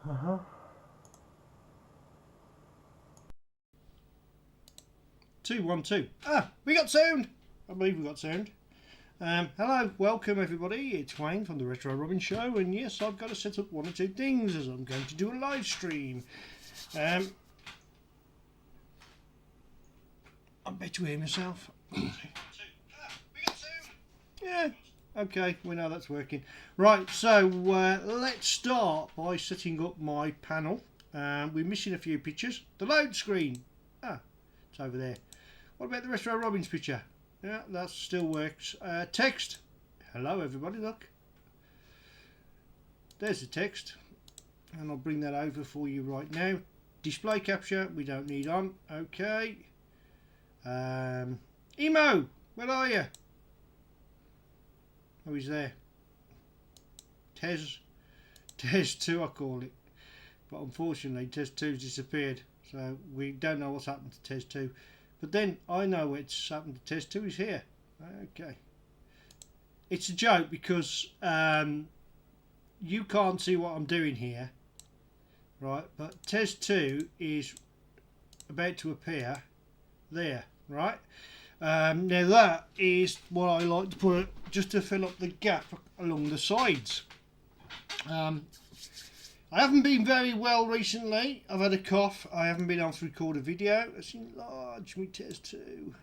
Uh-huh. Two, one, two. Ah, we got sound. I believe we got sound. Hello, welcome everybody. It's Wayne from the Retro Robbins Show, and yes, I've got to set up one or two things as I'm going to do a live stream. I bet you hear myself. Yeah, okay, we know that's working. Right, so let's start by setting up my panel. We're missing a few pictures. The load screen. Ah, it's over there. What about the Retro Robbins picture? Yeah, that still works. Text. Hello everybody, look. There's the text. And I'll bring that over for you right now. Display capture, we don't need on. Okay. Emo, where are you? Oh, he's there. Tez 2 I call it. But unfortunately Tez 2's disappeared. So we don't know what's happened to Tez 2. But then I know what's happened to Tez 2 is here. Okay. It's a joke because you can't see what I'm doing here. Right, but Tez 2 is about to appear there, right? Now that is what I like to put just to fill up the gap along the sides. I haven't been very well recently. I've had a cough. I haven't been able to record a video. Let's enlarge my Tez 2,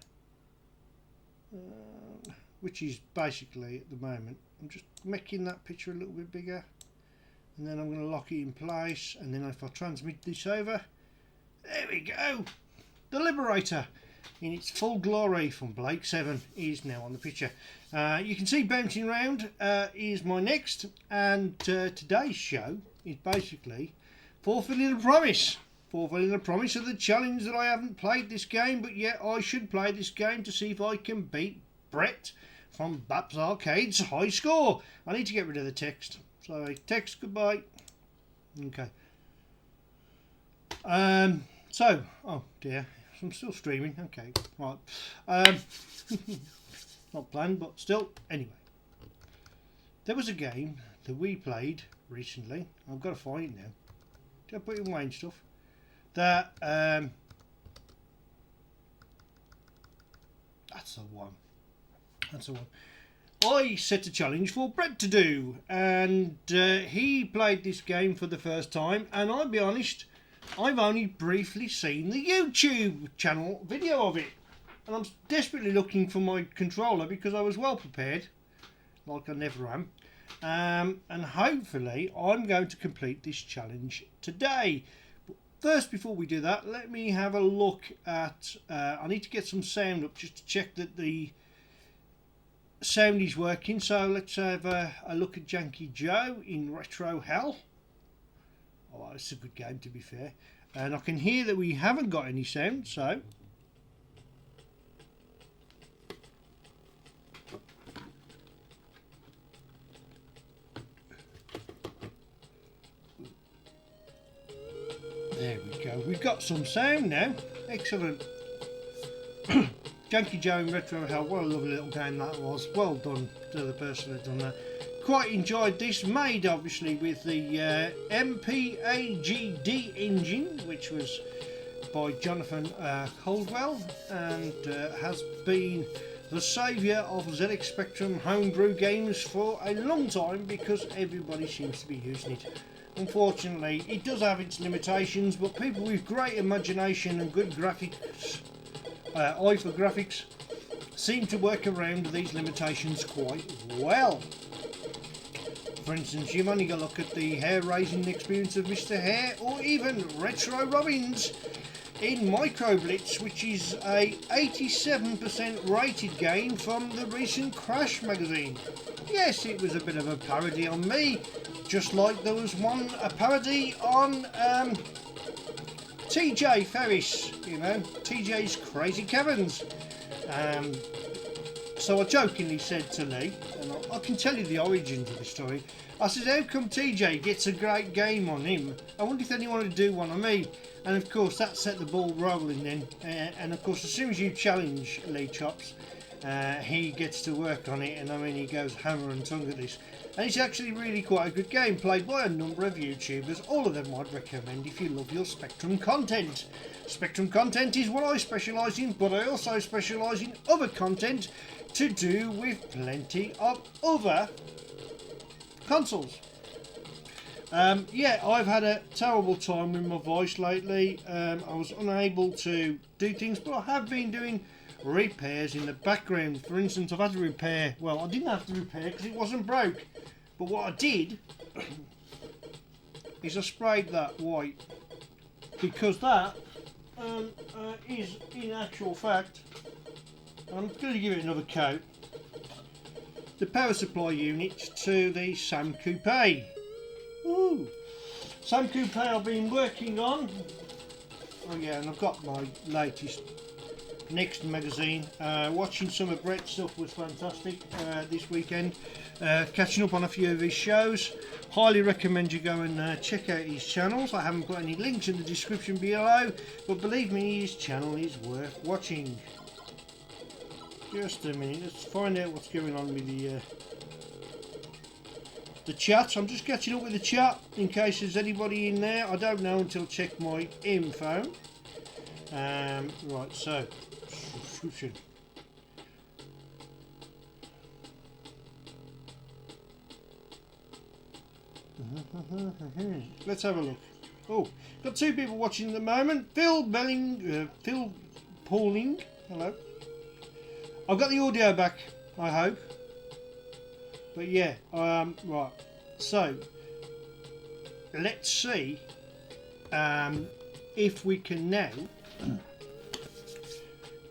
which is basically at the moment. I'm just making that picture a little bit bigger, and then I'm going to lock it in place. And then if I transmit this over, there we go. The Liberator in its full glory from Blake 7 is now on the picture. You can see bouncing around is my next, and today's show is basically fulfilling a promise. Fulfilling a promise of the challenge that I haven't played this game, but yet I should play this game to see if I can beat Brett from Baps Arcade's high score. I need to get rid of the text. Sorry, text, goodbye. Okay. So, oh dear. I'm still streaming. Okay, right. Not planned, but still. Anyway, there was a game that we played recently. I've got to find it now. Did I put it in Wayne stuff? That that's the one. That's the one. I set a challenge for Brett to do, and he played this game for the first time. And I'll be honest, I've only briefly seen the YouTube channel video of it, and I'm desperately looking for my controller because I was well prepared, like I never am, and hopefully I'm going to complete this challenge today. But first, before we do that, let me have a look at, I need to get some sound up just to check that the sound is working. So let's have a look at Janky Joe in Retro Hell. Oh, it's a good game, to be fair. And I can hear that we haven't got any sound, so there we go. We've got some sound now. Excellent. Janky Joe in Retro Hell. What a lovely little game that was. Well done to the person who done that. Quite enjoyed this, made obviously with the MPAGD engine, which was by Jonathan Caldwell, and has been the saviour of ZX Spectrum homebrew games for a long time because everybody seems to be using it. Unfortunately, it does have its limitations, but people with great imagination and good graphics, eye for graphics, seem to work around these limitations quite well. For instance, you've only got to look at the hair-raising experience of Mr. Hair, or even Retro Robbins in Micro Blitz, which is a 87% rated game from the recent Crash magazine. Yes, it was a bit of a parody on me, just like there was a parody on TJ Ferris, you know, TJ's Crazy Caverns. So I jokingly said to Lee, and I can tell you the origins of the story, I said, how come TJ gets a great game on him? I wonder if anyone would do one on me. And of course that set the ball rolling then. And of course as soon as you challenge Lee Chops, he gets to work on it, and I mean he goes hammer and tongue at this. And it's actually really quite a good game, played by a number of YouTubers. All of them I'd recommend if you love your Spectrum content. Spectrum content is what I specialise in, but I also specialise in other content to do with plenty of other consoles. Yeah, I've had a terrible time with my voice lately. I was unable to do things, but I have been doing repairs in the background. For instance, I've had to repair, well, I didn't have to repair because it wasn't broke, but what I did is I sprayed that white, because that is in actual fact, I'm going to give it another coat, the power supply unit to the Sam Coupe. Ooh. Sam Coupe I've been working on. Oh yeah, and I've got my latest Next magazine. Watching some of Brett's stuff was fantastic this weekend. Catching up on a few of his shows. Highly recommend you go and check out his channels. I haven't put any links in the description below, but believe me, his channel is worth watching. Just a minute, let's find out what's going on with the chat. I'm just catching up with the chat in case there's anybody in there. I don't know until I check my info. Right, so subscription. Let's have a look. Oh, got two people watching at the moment. Phil Pauling. Hello. I've got the audio back, I hope. But yeah, right. So let's see if we can now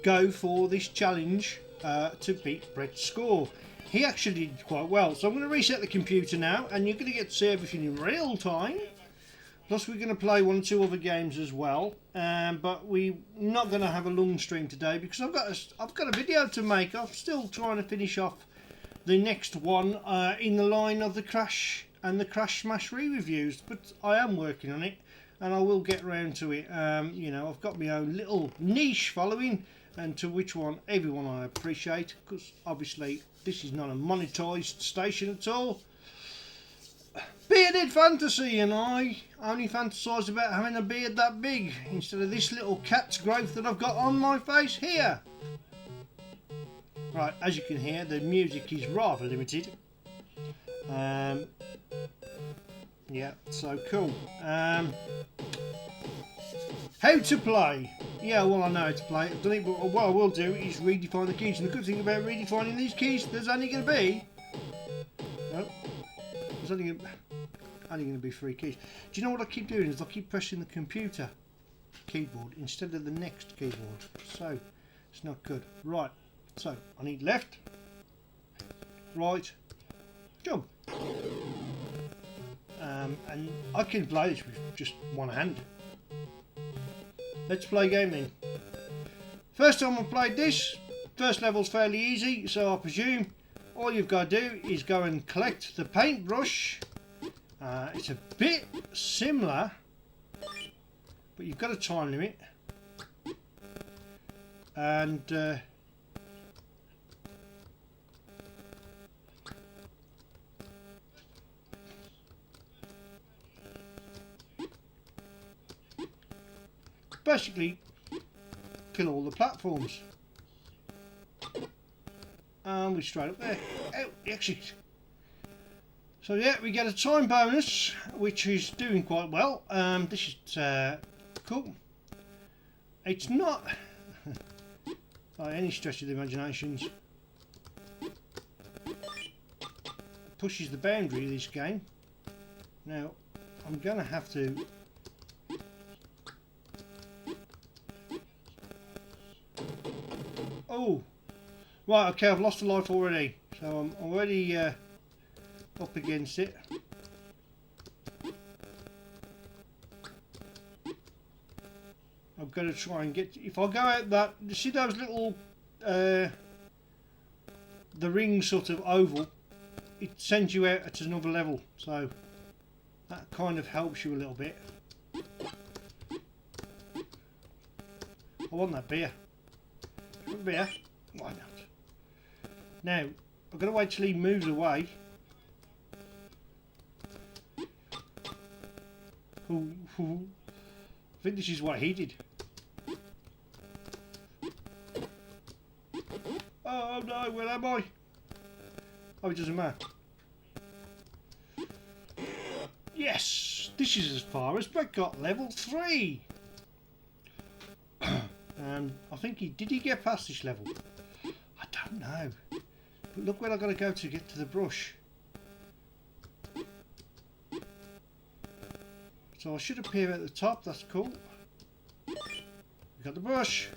go for this challenge to beat Brett's score. He actually did quite well, so I'm going to reset the computer now, and you're going to get to see everything in real time. Plus we're going to play one or two other games as well, but we're not going to have a long stream today because I've got a video to make. I'm still trying to finish off the next one in the line of the Crash and the Crash Smash re-reviews, but I am working on it and I will get around to it. You know, I've got my own little niche following, and to which one everyone I appreciate, because obviously this is not a monetized station at all. Bearded Fantasy and I only fantasise about having a beard that big instead of this little cat's growth that I've got on my face here. Right, as you can hear, the music is rather limited. Yeah, so cool. How to play? Yeah, well, I know how to play. I've done it, but what I will do is redefine the keys. And the good thing about redefining these keys, there's only going to be... No, there's only going to be 3 keys. Do you know what I keep doing? Is I keep pressing the computer keyboard instead of the next keyboard. So, it's not good. Right. So, I need left, right, jump. And I can play this with just one hand. Let's play a game then. First time I've played this, first level's fairly easy, so I presume all you've got to do is go and collect the paintbrush. It's a bit similar, but you've got a time limit. And... basically kill all the platforms, and we're straight up there. Oh, exit. So yeah, we get a time bonus, which is doing quite well. This is cool. It's not by any stretch of the imaginations pushes the boundary of this game. Now I'm gonna have to oh, right, okay, I've lost a life already, so I'm already up against it. I've got to try and get, if I go out that, you see those little, the ring sort of oval, it sends you out at another level, so that kind of helps you a little bit. I want that beer. Beer? Why not? Now, I've got to wait till he moves away. I think this is what he did. Oh no, where am I? Oh, it doesn't matter. Yes, this is as far as Brett got, level 3. And I think did he get past this level? I don't know. But look where I've got to go to get to the brush. So I should appear at the top, that's cool. We've got the brush.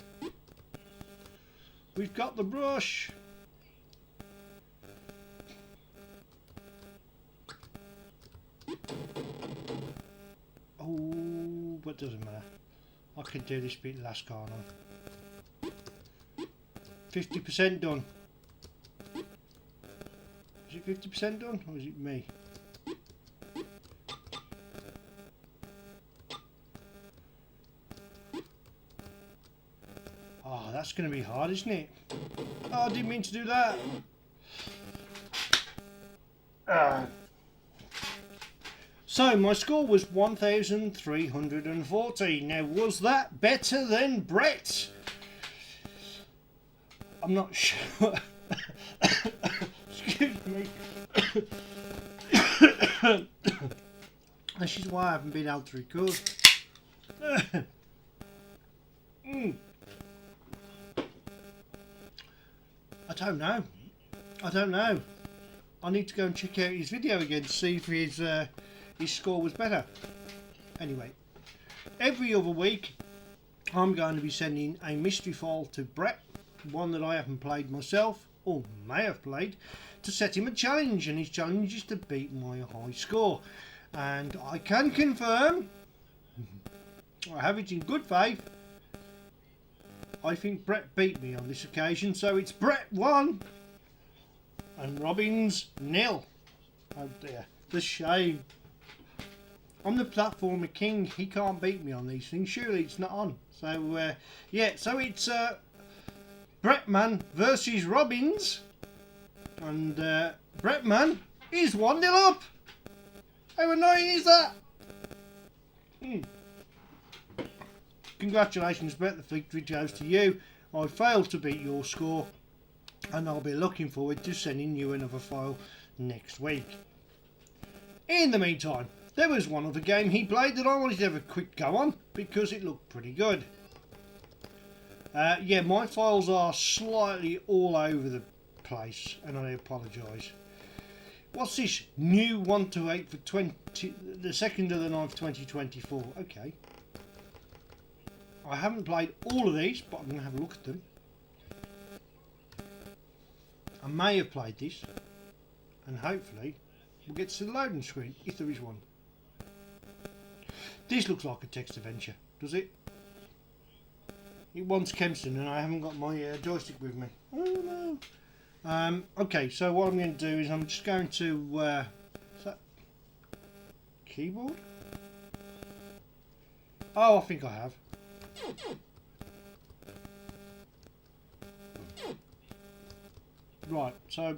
We've got the brush. Oh, but doesn't matter. I can do this bit last, can't I? 50% done. Is it 50% done or is it me? Oh, that's going to be hard, isn't it? Oh, I didn't mean to do that. So my score was 1,340. Now, was that better than Brett? I'm not sure. Excuse me. This is why I haven't been able to record. I don't know. I need to go and check out his video again to see if his score was better. Anyway, every other week I'm going to be sending a mystery file to Brett, one that I haven't played myself or may have played, to set him a challenge, and his challenge is to beat my high score. And I can confirm, I have it in good faith, I think Brett beat me on this occasion, so it's Brett 1 and Robbins 0. Oh dear, the shame. I'm the platformer king, he can't beat me on these things, surely it's not on. So yeah, so it's Brettman versus Robbins, and Brettman is 1-0 up. How annoying is that? Congratulations, Brett, the victory goes to you. I failed to beat your score, and I'll be looking forward to sending you another file next week. In the meantime, there was one other game he played that I wanted to have a quick go on because it looked pretty good. Yeah, my files are slightly all over the place, and I apologise. What's this? New 1 to 8 for the 2nd of the 9th, 2024. Okay. I haven't played all of these, but I'm going to have a look at them. I may have played this, and hopefully we'll get to the loading screen, if there is one. This looks like a text adventure, does it? It wants Kempston, and I haven't got my joystick with me. Oh no. Okay, so what I'm going to do is I'm just going to... is that keyboard? Oh, I think I have. Right, so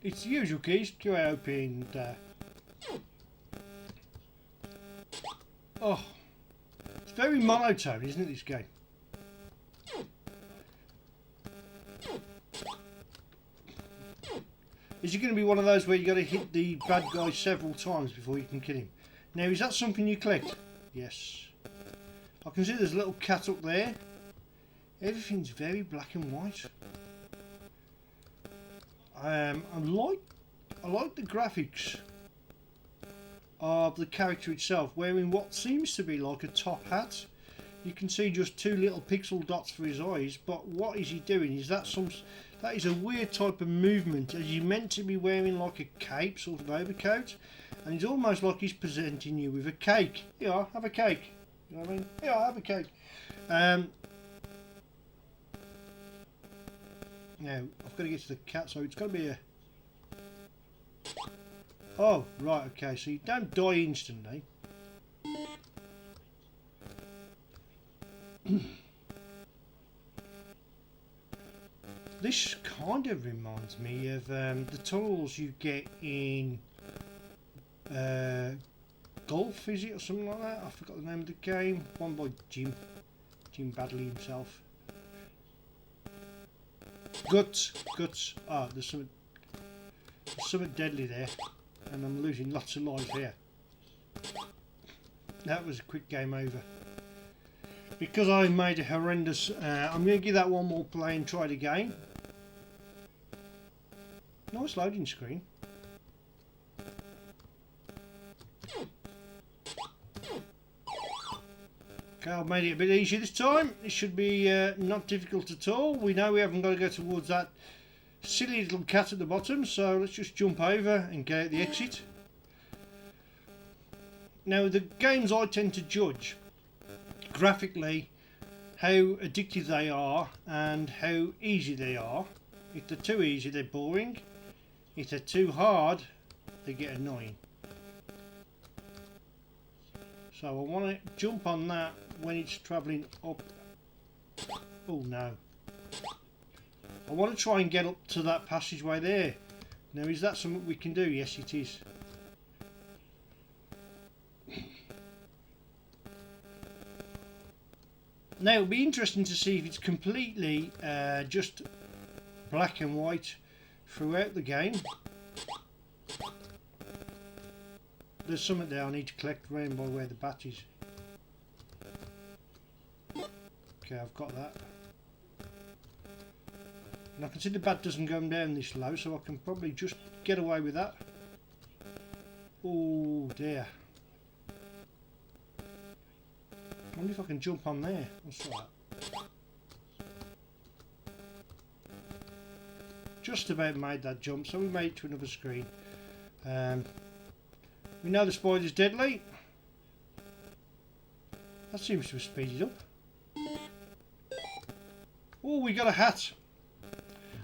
it's the usual keys, QAOP and oh, it's very monotone, isn't it, this game? Is it going to be one of those where you got to hit the bad guy several times before you can kill him? Now, is that something you collect? Yes. I can see there's a little cat up there. Everything's very black and white. I like the graphics of the character itself, wearing what seems to be like a top hat. You can see just 2 little pixel dots for his eyes, but what is he doing? Is that that is a weird type of movement, as he's meant to be wearing like a cape, sort of overcoat, and it's almost like he's presenting you with a cake. Here, have a cake. You know what I mean? Here, have a cake. Now, I've got to get to the cat, so it's got to be a... Oh, right, okay, so you don't die instantly. This kind of reminds me of the tunnels you get in Golf, is it, or something like that? I forgot the name of the game. One by Jim Badley himself. Guts. Ah, there's something deadly there, and I'm losing lots of life here. That was a quick game over. Because I made a horrendous... I'm going to give that one more play and try it again. Nice loading screen. Okay, I've made it a bit easier this time. It should be not difficult at all. We know we haven't got to go towards that silly little cat at the bottom, so let's just jump over and get out the exit. Now, the games I tend to judge graphically how addictive they are and how easy they are. If they're too easy, they're boring. If they're too hard, they get annoying. So I want to jump on that when it's travelling up. Oh no. I want to try and get up to that passageway there. Now, is that something we can do? Yes, it is. Now, it'll be interesting to see if it's completely just black and white throughout the game. There's something there I need to collect around by where the bat is. Okay, I've got that. And I can see the bat doesn't go down this low, so I can probably just get away with that. Oh dear. I wonder if I can jump on there. What's that? Just about made that jump, so we made it to another screen. We know the spider's deadly. That seems to have speeded up. Oh, we got a hat.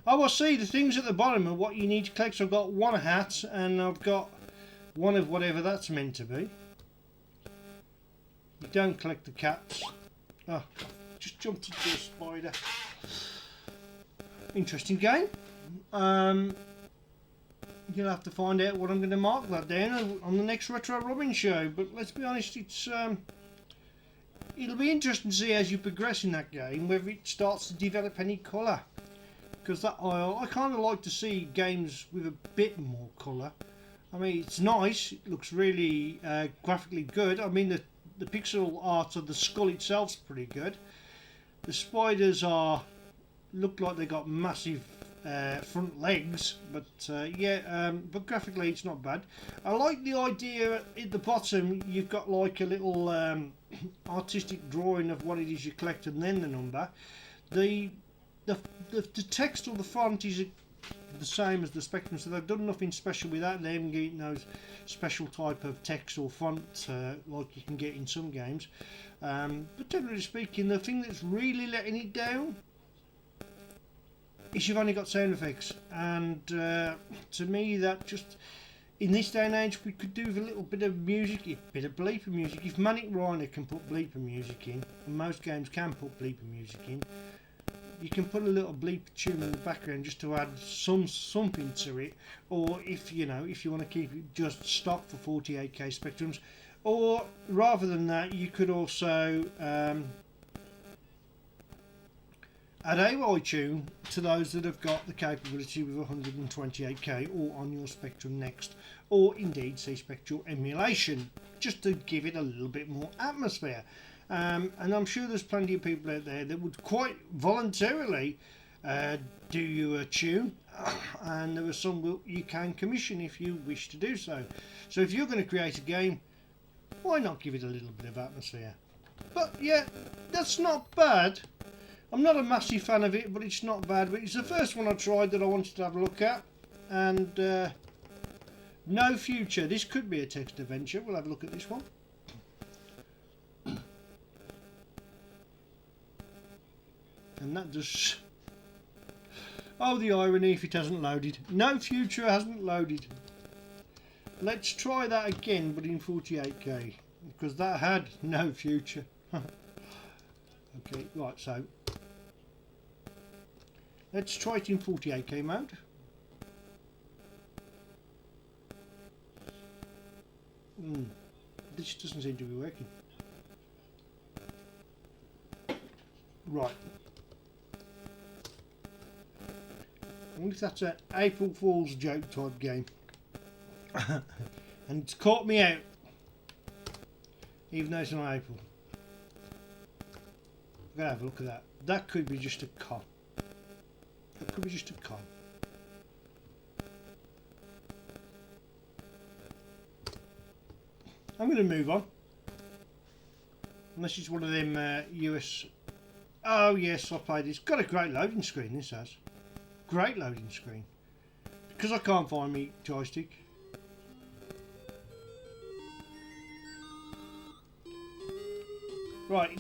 Oh, I see. The things at the bottom are what you need to collect. So I've got one hat and I've got one of whatever that's meant to be. You don't collect the cats. Oh, just jumped into a spider. Interesting game. You'll have to find out what I'm going to mark that down on the next Retro Robbins show. But let's be honest, it'll be interesting to see as you progress in that game whether it starts to develop any colour. Because I kind of like to see games with a bit more colour. I mean, it's nice. It looks really graphically good. I mean, the pixel art of the skull itself's pretty good. The spiders look like they got massive front legs, but but graphically it's not bad. I like the idea at the bottom you've got like a little artistic drawing of what it is you collect and then the number. The text or the font is the same as the Spectrum, so they've done nothing special with that. They haven't given those special type of text or font like you can get in some games. But generally speaking, the thing that's really letting it down is you've only got sound effects, and to me that just in this day and age we could do with a little bit of music, a bit of bleeper music. If Manic Rhino can put bleeper music in, and most games can put bleeper music in, you can put a little bleeper tune in the background just to add something to it. Or if you want to keep it just stock for 48K Spectrums, or rather than that, you could also add AY tune to those that have got the capability with 128K or on your Spectrum Next, or indeed say Spectral emulation, just to give it a little bit more atmosphere. And I'm sure there's plenty of people out there that would quite voluntarily do you a tune, and there are some you can commission if you wish to do so. So if you're going to create a game, why not give it a little bit of atmosphere? But yeah, that's not bad. I'm not a massive fan of it, but it's not bad. But it's the first one I tried that I wanted to have a look at, and No Future. This could be a text adventure. We'll have a look at this one. And that does... Oh, the irony if it hasn't loaded. No Future hasn't loaded. Let's try that again, but in 48K, because that had No Future. Okay, right, so Let's try it in 48k mode. This doesn't seem to be working. Right. I wonder if that's an April Fool's joke type game. And it's caught me out. Even though it's not April. I'm going to have a look at that. That could be just a con. That could be just a con. I'm going to move on. Unless it's one of them US... Oh yes, I played this. Got a great loading screen, this has. Great loading screen. Because I can't find my joystick. Right.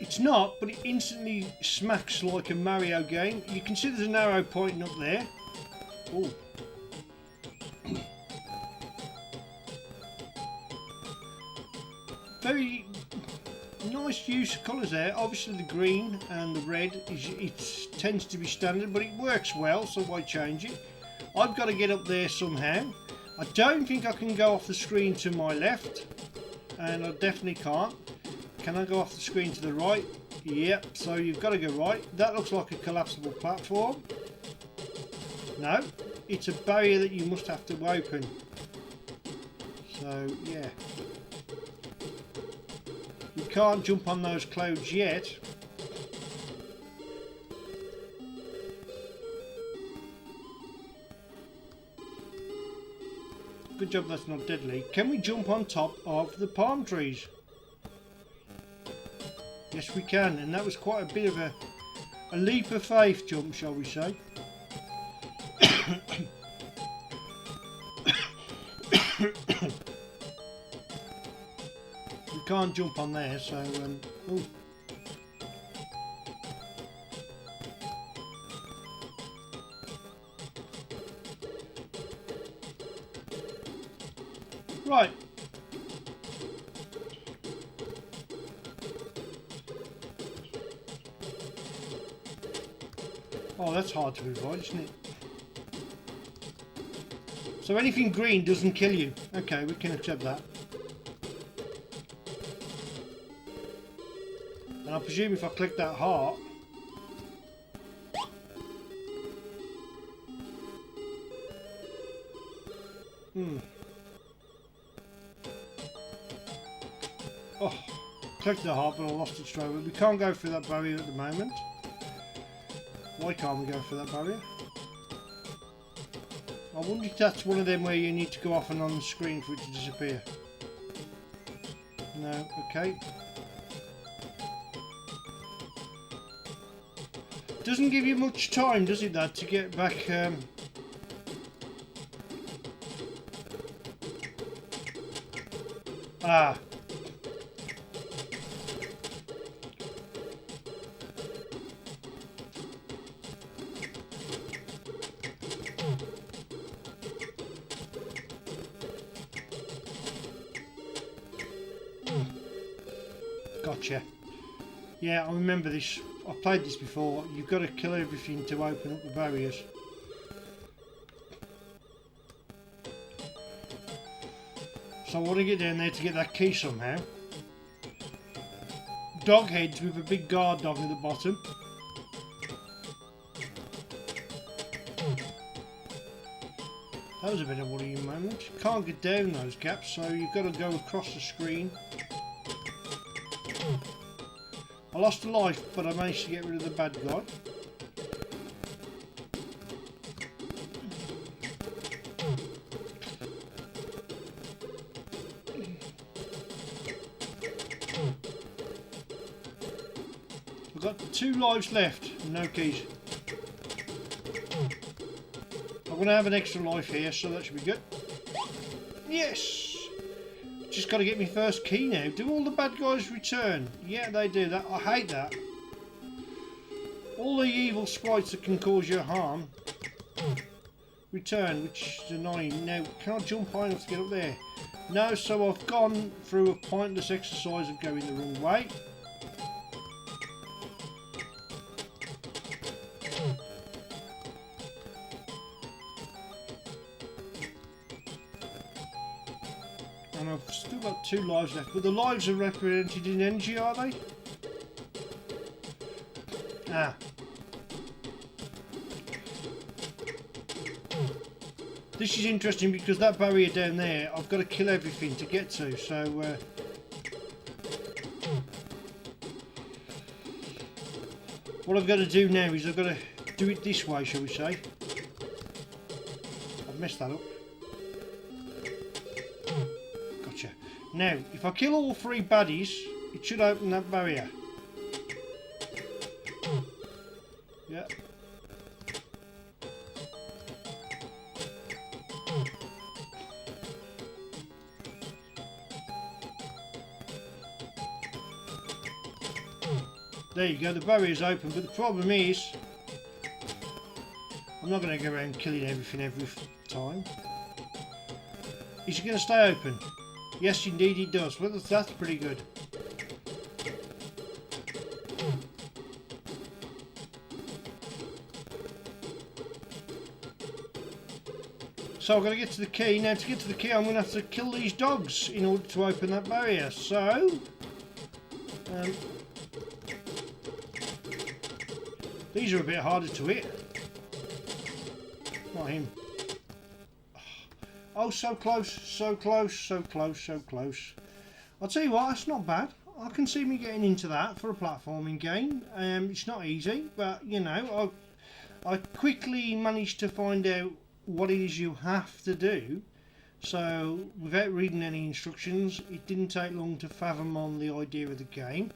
It's not, but it instantly smacks like a Mario game. You can see there's an arrow pointing up there. Oh. Very nice use of colours there. Obviously the green and the red tends to be standard, but it works well, so why change it? I've got to get up there somehow. I don't think I can go off the screen to my left, and I definitely can't. Can I go off the screen to the right? Yep, so you've got to go right. That looks like a collapsible platform. No, it's a barrier that you must have to open. So, yeah. You can't jump on those clouds yet. Good job that's not deadly. Can we jump on top of the palm trees? Yes we can, and that was quite a bit of a leap of faith jump, shall we say. We can't jump on there, so ooh. Right. Oh, that's hard to avoid, isn't it? So anything green doesn't kill you. Okay, we can accept that. And I presume if I click that heart... Oh, clicked the heart, but I lost it straight away. We can't go through that barrier at the moment. Why can't we go through that barrier? I wonder if that's one of them where you need to go off and on the screen for it to disappear. No, okay. Doesn't give you much time, does it, that, to get back... Ah. Gotcha. Yeah, I remember this. I've played this before. You've got to kill everything to open up the barriers. So I want to get down there to get that key somehow. Dog heads with a big guard dog at the bottom. That was a bit of a worrying moment. Can't get down those gaps, so you've got to go across the screen. I lost a life, but I managed to get rid of the bad guy. I've got 2 lives left, and no keys. I'm going to have an extra life here, so that should be good. Yes! Just got to get my first key now. Do all the bad guys return? Yeah, they do. That I hate that. All the evil sprites that can cause you harm return, which is annoying. Now, can I jump high enough to get up there? No, so I've gone through a pointless exercise of going the wrong way. I've still got 2 lives left, but the lives are represented in energy, are they? Ah. This is interesting because that barrier down there, I've got to kill everything to get to, so... what I've got to do now is I've got to do it this way, shall we say. I've messed that up. Gotcha. Now, if I kill all 3 baddies, it should open that barrier. Yeah. There you go, the barrier's open, but the problem is I'm not going to go around killing everything every time. Is it going to stay open? Yes, indeed it does. Well, that's pretty good. So I've got to get to the key. Now to get to the key I'm going to have to kill these dogs in order to open that barrier. So... these are a bit harder to hit. Not him. Oh, so close, so close, so close, so close. I'll tell you what, that's not bad. I can see me getting into that for a platforming game. It's not easy, but you know, I quickly managed to find out what it is you have to do. So without reading any instructions, it didn't take long to fathom on the idea of the game.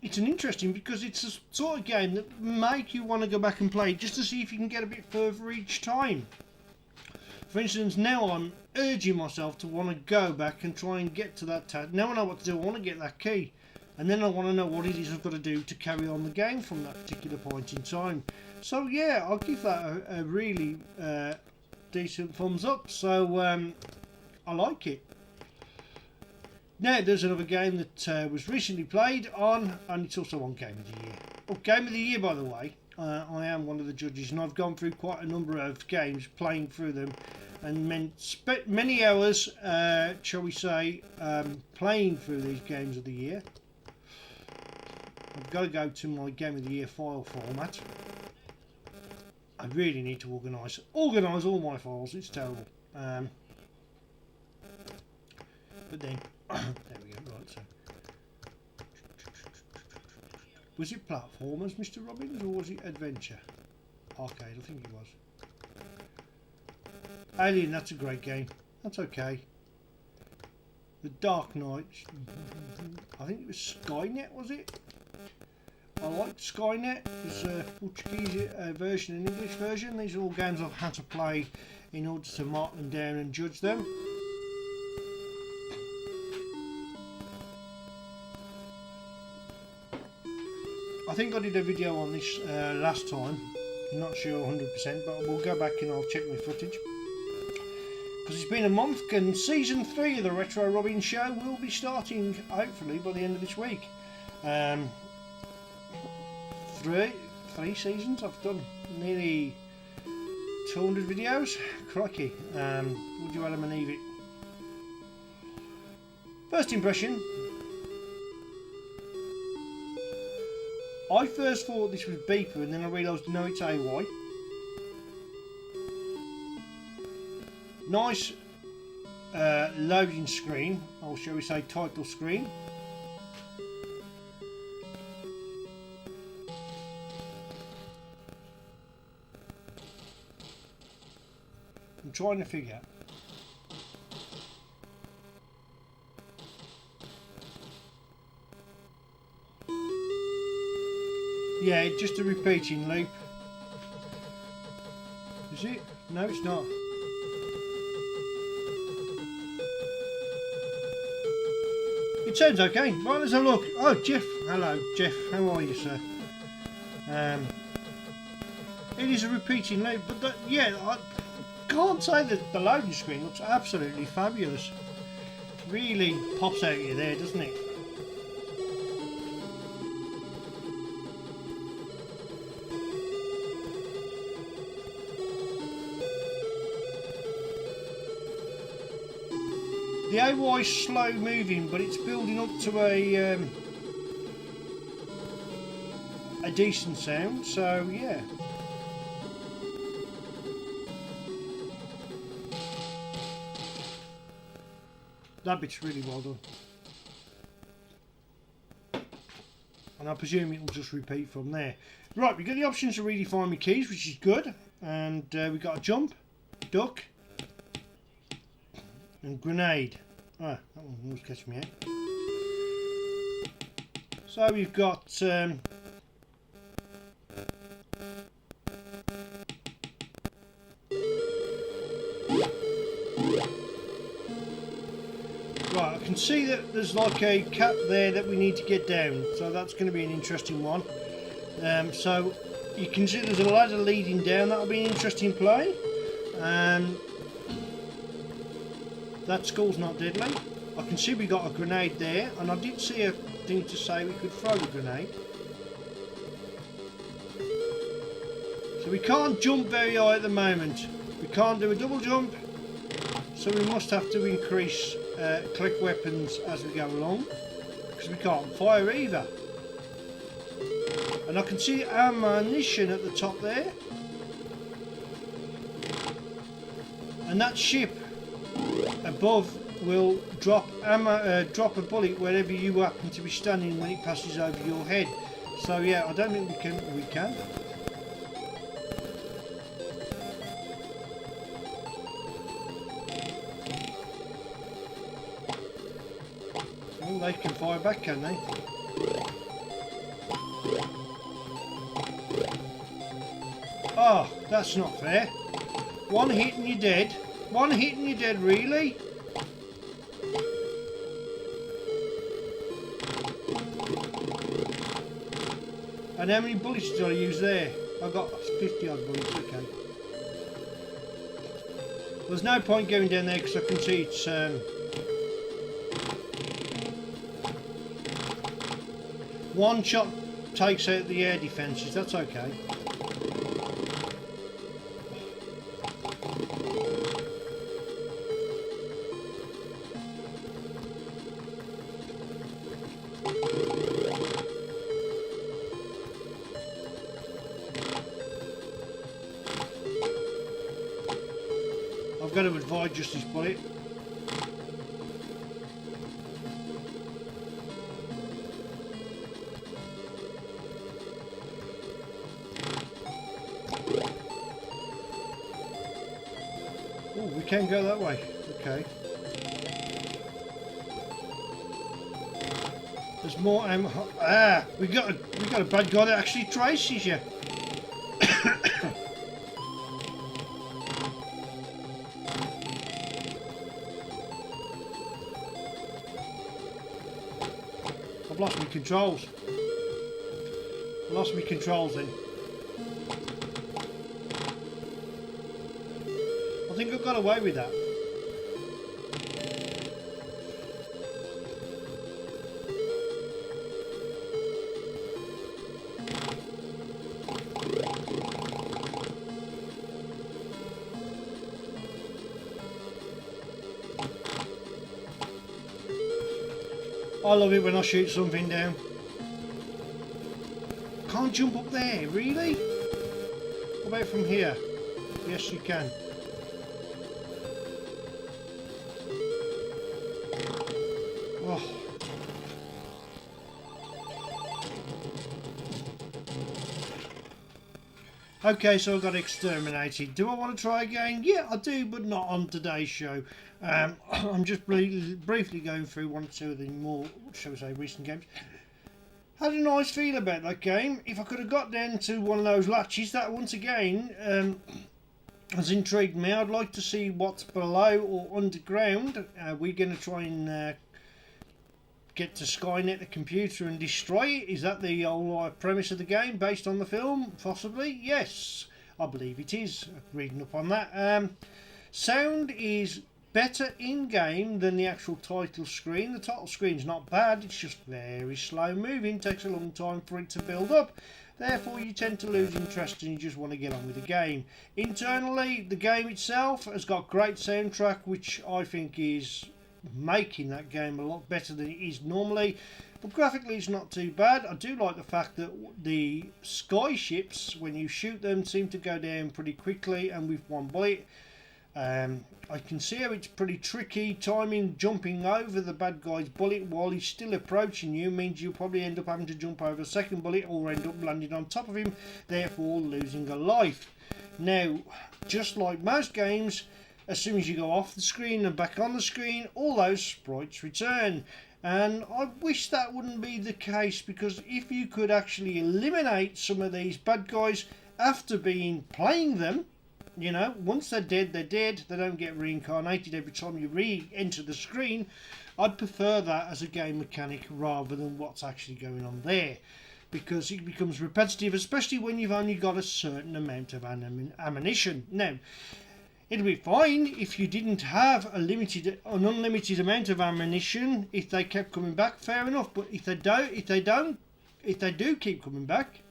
It's an interesting because it's a sort of game that make you want to go back and play just to see if you can get a bit further each time. For instance, now I'm urging myself to want to go back and try and get to that tab. Now I know what to do. I want to get that key, and then I want to know what it is I've got to do to carry on the game from that particular point in time. So yeah, I'll give that a really decent thumbs up. So I like it. Now there's another game that was recently played on, and it's also on Game of the Year. Oh, Game of the Year, by the way. I am one of the judges, and I've gone through quite a number of games, playing through them, and spent many hours, shall we say, playing through these games of the year. I've got to go to my Game of the Year file format. I really need to organise all my files. It's terrible. But then, there we go. Right, so. Was it platformers, Mr. Robbins, or was it adventure? Arcade, I think it was. Alien, that's a great game. That's okay. The Dark Knight, I think it was Skynet, was it? I liked Skynet. There's a Portuguese version and English version. These are all games I've had to play in order to mark them down and judge them. I think I did a video on this last time. I'm not sure 100%, but we'll go back and I'll check my footage. Because it's been a month, and season 3 of the Retro Robbins show will be starting hopefully by the end of this week. 3 seasons. I've done nearly 200 videos. Crikey. Would you rather believe it? First impression. I first thought this was Beeper, and then I realised no, it's AY. Nice loading screen, or shall we say title screen. I'm trying to figure out. Yeah, just a repeating loop. Is it? No, it's not. It sounds okay. Right, let's have a look. Oh, Jeff. Hello, Jeff. How are you, sir? It is a repeating loop, but yeah, I can't say that the loading screen looks absolutely fabulous. Really pops out of you there, doesn't it? The AY is slow moving, but it's building up to a decent sound. So yeah. That bit's really well done. And I presume it will just repeat from there. Right, we've got the options to redefine my keys, which is good. And we've got a jump, duck, and grenade. Ah, that one was catching me out. So we've got right, I can see that there's like a cap there that we need to get down, so that's going to be an interesting one. So you can see there's a ladder leading down, that'll be an interesting play. That skull's not deadly. I can see we got a grenade there, and I did see a thing to say we could throw the grenade. So we can't jump very high at the moment. We can't do a double jump, so we must have to increase collect weapons as we go along, because we can't fire either. And I can see ammunition at the top there, and that ship above will drop a bullet wherever you happen to be standing when it passes over your head. So yeah, I don't think we can. Well, they can fire back, can they? Oh, that's not fair. One hit and you're dead. One hit and you're dead, really? And how many bullets did I use there? I got 50 odd bullets, okay. There's no point going down there because I can see it's one shot takes out the air defences, that's okay. I've got to avoid just this bullet. Oh, we can go that way. Okay. There's more ammo. Ah, we got a bad guy that actually traces you. I've lost my controls. I lost my controls then. I think I got away with that. I love it when I shoot something down. Can't jump up there, really? What about from here? Yes, you can. Oh. Okay, so I got exterminated. Do I want to try again? Yeah, I do, but not on today's show. I'm just briefly going through one or two of the more, shall we say, recent games. Had a nice feel about that game. If I could have got down to one of those latches, that once again has intrigued me. I'd like to see what's below or underground. We're going to try and get to Skynet, the computer, and destroy it. Is that the whole premise of the game based on the film? Possibly, yes. I believe it is. Reading up on that. Sound is better in game than the actual title screen. The title screen's not bad, it's just very slow moving, takes a long time for it to build up, therefore you tend to lose interest and you just want to get on with the game. Internally, the game itself has got great soundtrack, which I think is making that game a lot better than it is normally. But graphically it's not too bad. I do like the fact that the sky ships, when you shoot them, seem to go down pretty quickly and with one bullet. I can see how it's pretty tricky. Timing jumping over the bad guy's bullet while he's still approaching you means you'll probably end up having to jump over a second bullet or end up landing on top of him, therefore losing a life. Now, just like most games, as soon as you go off the screen and back on the screen, all those sprites return. And I wish that wouldn't be the case, because if you could actually eliminate some of these bad guys after playing them, you know, once they're dead, they don't get reincarnated every time you re-enter the screen. I'd prefer that as a game mechanic rather than what's actually going on there, because it becomes repetitive, especially when you've only got a certain amount of ammunition. Now, it'd be fine if you didn't have an unlimited amount of ammunition. If they kept coming back, fair enough. But if they do keep coming back,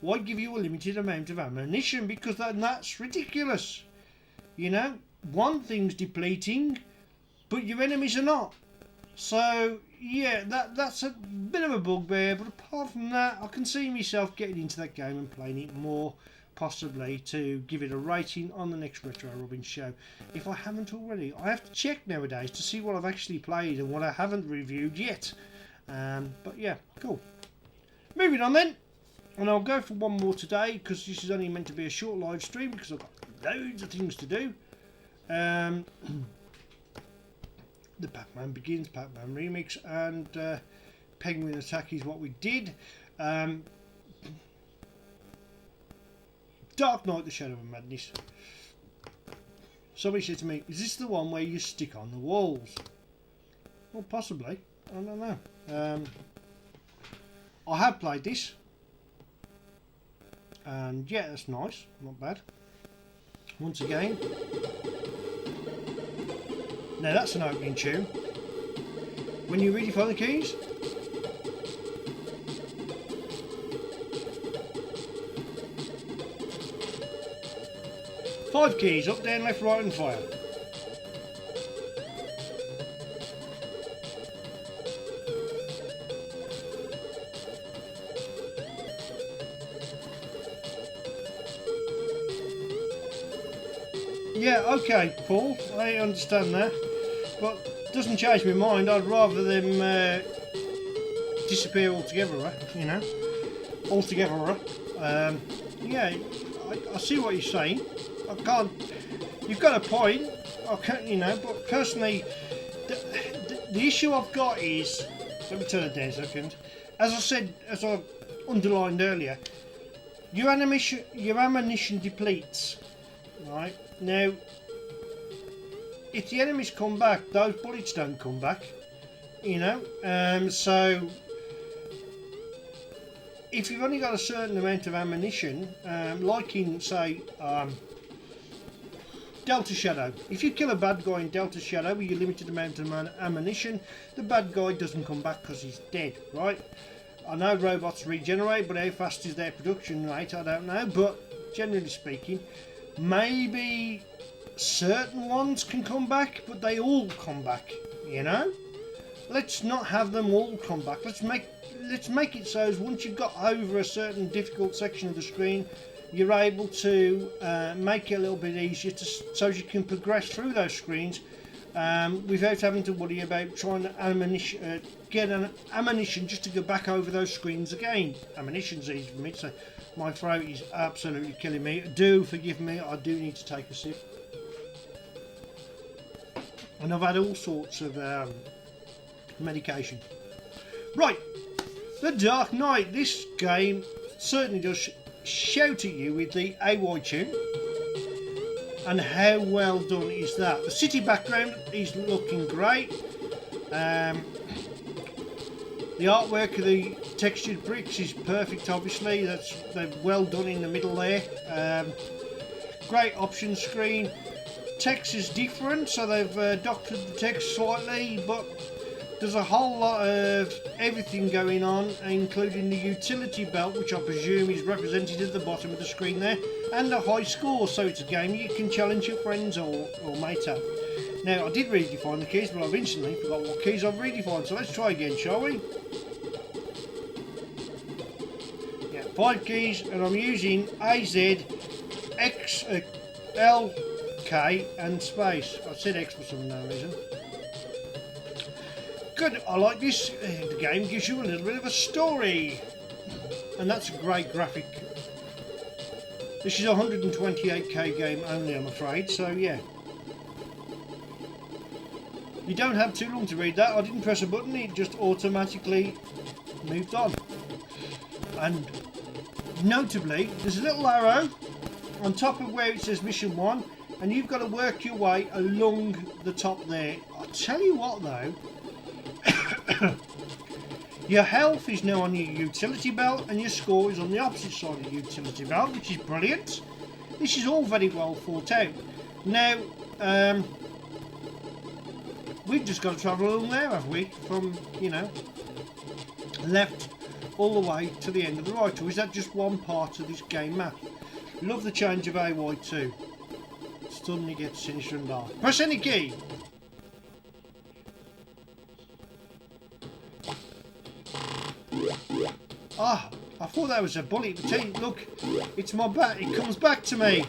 why give you a limited amount of ammunition? Because that's ridiculous. You know, one thing's depleting, but your enemies are not. So yeah, that's a bit of a bugbear. But apart from that, I can see myself getting into that game and playing it more, possibly to give it a rating on the next Retro Robbins show, if I haven't already. I have to check nowadays to see what I've actually played and what I haven't reviewed yet. But yeah, cool. Moving on then. And I'll go for one more today, because this is only meant to be a short live stream, because I've got loads of things to do. The Pac-Man Begins, Pac-Man Remix, and Penguin Attack is what we did. Dark Knight, The Shadow of Madness. Somebody said to me, is this the one where you stick on the walls? Well, possibly. I don't know. I have played this. And yeah, that's nice, not bad. Once again, now that's an opening tune. When you really find the keys, five keys: up, down, left, right, and fire. Yeah, okay, Paul, I understand that, but it doesn't change my mind. I'd rather them disappear altogether, you know, altogether. Yeah, I see what you're saying. I can't. You've got a point. I can't, you know, but personally, the issue I've got is, let me turn it down a second. As I said, as I underlined earlier, your ammunition depletes. Right, now, if the enemies come back, those bullets don't come back, you know, so if you've only got a certain amount of ammunition, like in, say, Delta Shadow, if you kill a bad guy in Delta Shadow with your limited amount of ammunition, the bad guy doesn't come back because he's dead, right? I know robots regenerate, but how fast is their production rate, I don't know, but generally speaking, maybe certain ones can come back, but they all come back, you know? Let's not have them all come back. Let's make it so as once you've got over a certain difficult section of the screen, you're able to make it a little bit easier so you can progress through those screens without having to worry about trying to get an ammunition just to go back over those screens again. Ammunition's easy for me to say. My throat is absolutely killing me. Do forgive me, I do need to take a sip. And I've had all sorts of medication. Right, The Dark Knight. This game certainly does shout at you with the AY tune. And how well done is that? The city background is looking great. The artwork of the textured bricks is perfect, obviously. They're well done in the middle there. Great option screen. Text is different, so they've doctored the text slightly, but there's a whole lot of everything going on, including the utility belt, which I presume is represented at the bottom of the screen there, and a high score, so it's a game you can challenge your friends or mate at. Now, I did redefine the keys, but I've instantly forgot what keys I've redefined. So let's try again, shall we? Yeah, 5 keys, and I'm using AZ, X, L, K, and space. I said X for some no reason. Good, I like this. The game gives you a little bit of a story. And that's a great graphic. This is a 128k game only, I'm afraid, so yeah. You don't have too long to read that. I didn't press a button, it just automatically moved on. And notably, there's a little arrow on top of where it says mission 1, and you've got to work your way along the top there. I'll tell you what though, your health is now on your utility belt and your score is on the opposite side of the utility belt, which is brilliant. This is all very well thought out. Now, we've just got to travel along there, have we? From, you know, left all the way to the end of the right. Or is that just one part of this game map? Love the change of AY2. Suddenly gets sinister and dark. Press any key. Ah, I thought that was a bullet. Look, it's my bat. It comes back to me.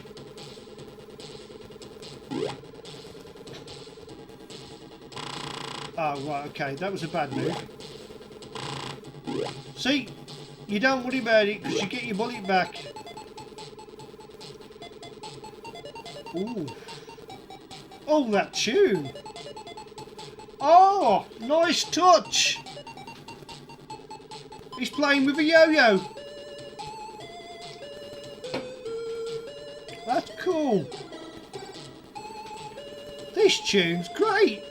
Oh, right, okay. That was a bad move. See? You don't worry about it because you get your bullet back. Ooh. Oh, that tune. Oh, nice touch. He's playing with a yo-yo. That's cool. This tune's great.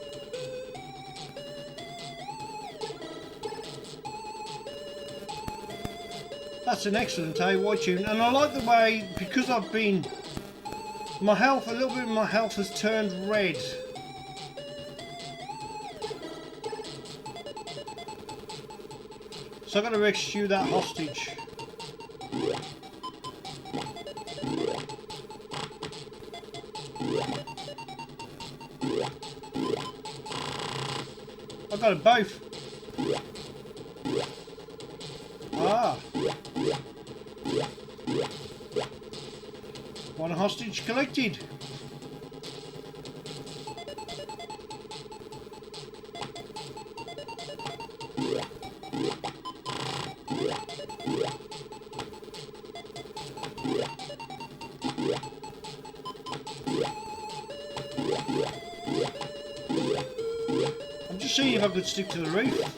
That's an excellent AY tune, and I like the way, because I've been, my health, a little bit of my health has turned red. So I've got to rescue that hostage. I've got them both. Ah. One hostage collected. I'm just seeing if I could stick to the roof.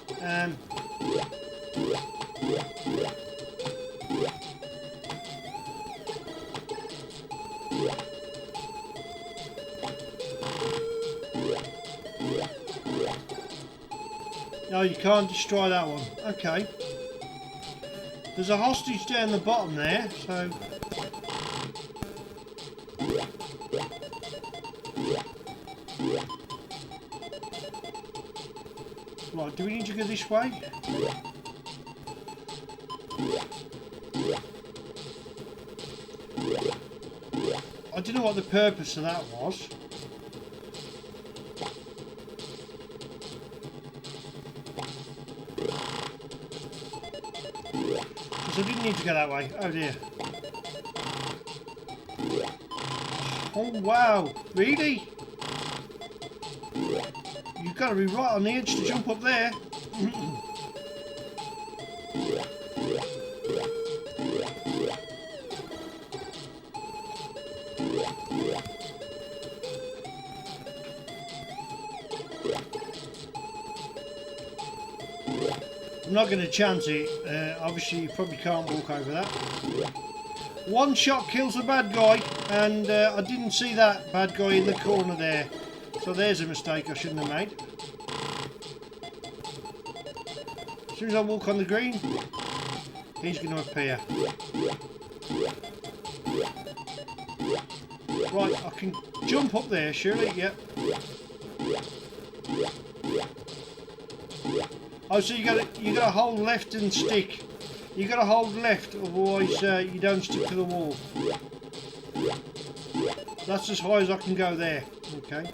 No, you can't destroy that one. Okay. There's a hostage down the bottom there, so... Right, do we need to go this way? I don't know what the purpose of that was. Because I didn't need to go that way. Oh dear. Oh wow, really? You've got to be right on the edge to jump up there. I'm not going to chance it. Obviously, you probably can't walk over that. One shot kills the bad guy, and I didn't see that bad guy in the corner there. So there's a mistake I shouldn't have made. As soon as I walk on the green, he's going to appear. Right, I can jump up there, surely. Yep. Oh, so you got to hold left and stick. You got to hold left, otherwise you don't stick to the wall. That's as high as I can go there. Okay.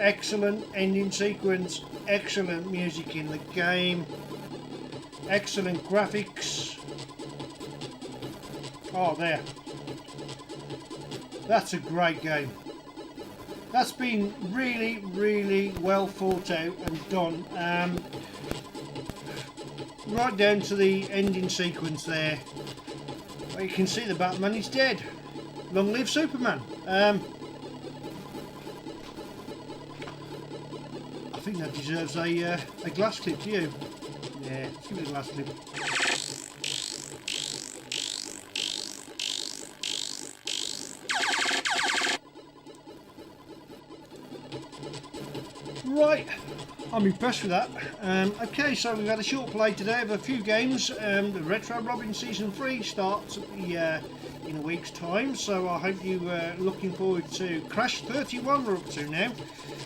Excellent ending sequence, excellent music in the game, excellent graphics. Oh, there. That's a great game. That's been really, really well thought out and done. Right down to the ending sequence there. Well, you can see the Batman is dead. Long live Superman. I think that deserves a glass clip, do you? Yeah, give it a glass clip. Right, I'm impressed with that. Okay, so we've had a short play today of a few games. The Retro Robbins Season 3 starts at the, in a week's time, so I hope you're looking forward to Crash 31 we're up to now,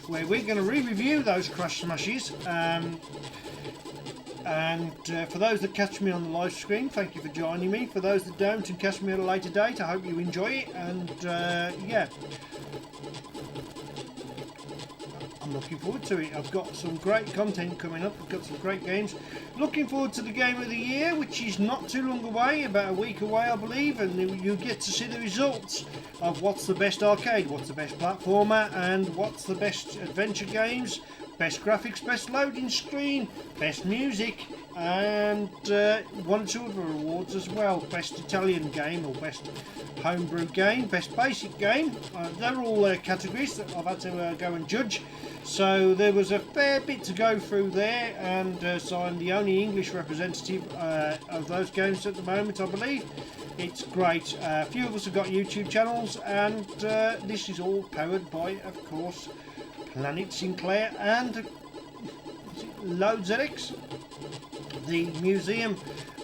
where we're going to re-review those Crash Smashes. For those that catch me on the live screen, thank you for joining me. For those that don't and catch me at a later date, I hope you enjoy it. And yeah, I'm looking forward to it. I've got some great content coming up. I've got some great games. Looking forward to the game of the year, which is not too long away, about a week away I believe, and you get to see the results of what's the best arcade, what's the best platformer, and what's the best adventure games, best graphics, best loading screen, best music, and one or two other awards as well. Best Italian game or best homebrew game, best basic game. They're all categories that I've had to go and judge. So there was a fair bit to go through there, and so I'm the only English representative of those games at the moment, I believe. It's great. A few of us have got YouTube channels, and this is all powered by, of course, Planet Sinclair and Load ZX, the museum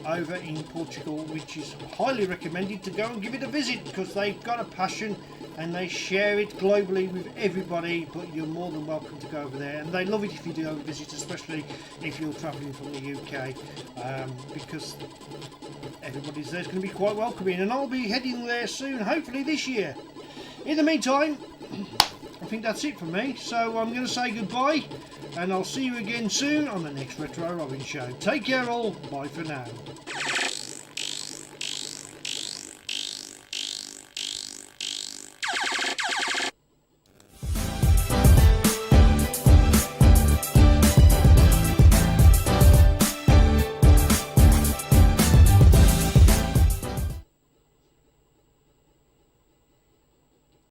over in Portugal, which is highly recommended to go and give it a visit, because they've got a passion and they share it globally with everybody. But you're more than welcome to go over there, and they love it if you do go and visit, especially if you're travelling from the UK, because everybody's there is going to be quite welcoming, and I'll be heading there soon, hopefully this year. In the meantime, I think that's it from me, so I'm going to say goodbye, and I'll see you again soon on the next Retro Robbins show. Take care all, bye for now.